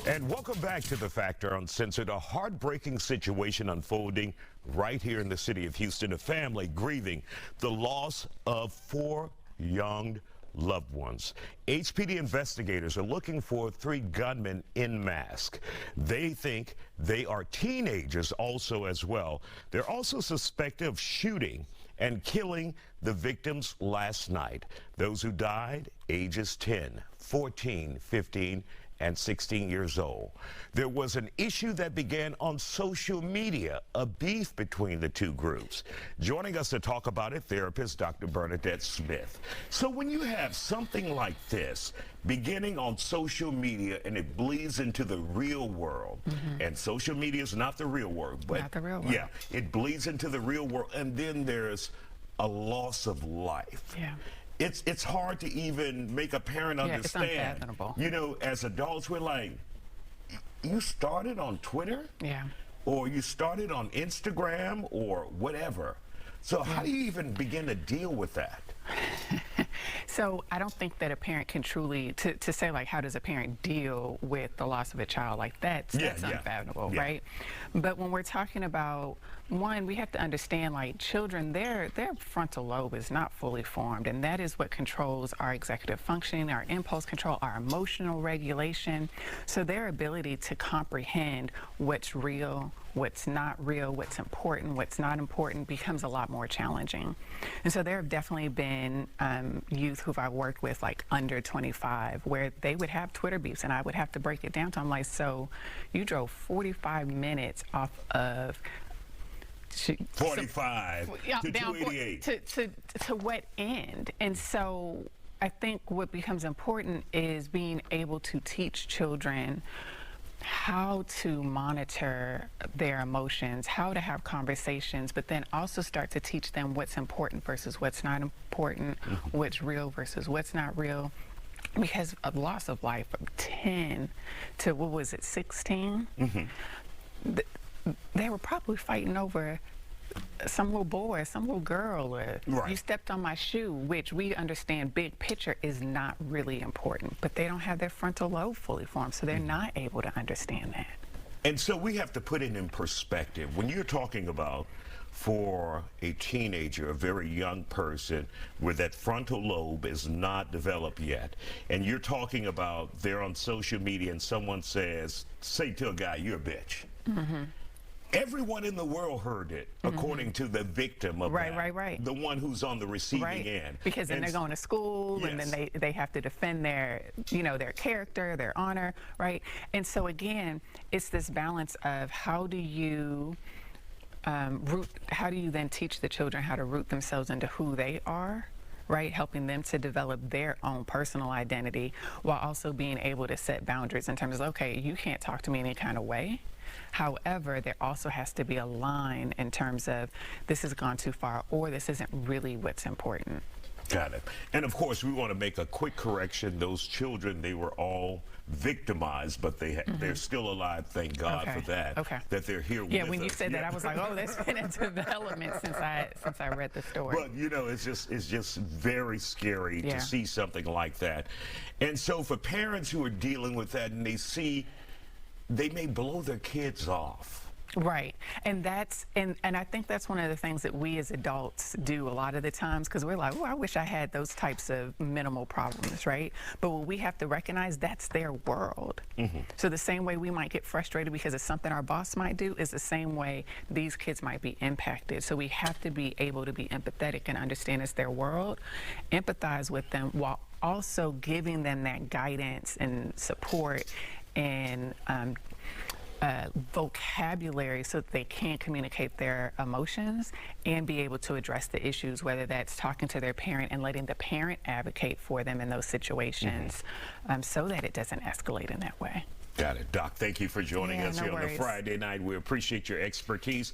And welcome back to The Factor Uncensored, a heartbreaking situation unfolding right here in the city of Houston. A family grieving the loss of 4 young loved ones. HPD investigators are looking for 3 gunmen in mask. They think they are teenagers also as well. They're also suspected of shooting and killing the victims last night. Those who died, ages 10, 14, 15, and 16 years old. There was an issue that began on social media, a beef between the 2 groups. Joining us to talk about it, therapist Dr. Bernadette Smith. So when you have something like this beginning on social media and it bleeds into the real world, and social media is not the real world, but not the real world. Yeah, it bleeds into the real world, and then there's a loss of life. Yeah. It's hard to even make a parent understand. It's unfathomable. You know, as adults, we're like, you started on Twitter? Yeah. Or you started on Instagram or whatever. So how do you even begin to deal with that? So I don't think that a parent can truly, to say like, how does a parent deal with the loss of a child like that? That's unfathomable, right? But when we're talking about, one, we have to understand like children, their frontal lobe is not fully formed, and that is what controls our executive functioning, our impulse control, our emotional regulation. So their ability to comprehend what's real, what's not real, what's important, what's not important becomes a lot more challenging. And so there have definitely been youth who I've worked with, like under 25, where they would have Twitter beefs, and I would have to break it down to them like, so you drove 45 minutes off of 45 to 288. To what end? And so I think what becomes important is being able to teach children how to monitor their emotions, how to have conversations, but then also start to teach them what's important versus what's not important, what's real versus what's not real. Because a loss of life from 10 to, what was it, 16? They were probably fighting over some little boy, some little girl, or you stepped on my shoe, which we understand big picture is not really important, but they don't have their frontal lobe fully formed, so they're not able to understand that. And so we have to put it in perspective. When you're talking about for a teenager, a very young person where that frontal lobe is not developed yet, and you're talking about they're on social media and someone says, say to a guy, you're a bitch. Everyone in the world heard it, according to the victim of that, the one who's on the receiving end. Because then they're going to school, and then they have to defend their, their character, their honor, right? And so again, it's this balance of how do you how do you then teach the children how to root themselves into who they are, right? Helping them to develop their own personal identity while also being able to set boundaries in terms of, okay, you can't talk to me any kind of way. However, there also has to be a line in terms of this has gone too far or this isn't really what's important. Got it. And of course, we want to make a quick correction. Those children, they were all victimized, but they're still alive. Thank God for that. That they're here with us. Yeah, when you said that, I was like, oh, that's been in development since I read the story. But it's just very scary to see something like that. And so for parents who are dealing with that and they see they may blow their kids off. Right, and I think that's one of the things that we as adults do a lot of the times, because we're like, oh, I wish I had those types of minimal problems, right? But what we have to recognize, that's their world. So the same way we might get frustrated because of something our boss might do is the same way these kids might be impacted. So we have to be able to be empathetic and understand it's their world, empathize with them while also giving them that guidance and support and vocabulary so that they can communicate their emotions and be able to address the issues, whether that's talking to their parent and letting the parent advocate for them in those situations, so that it doesn't escalate in that way. Got it. Doc, thank you for joining us here on the Friday night. We appreciate your expertise.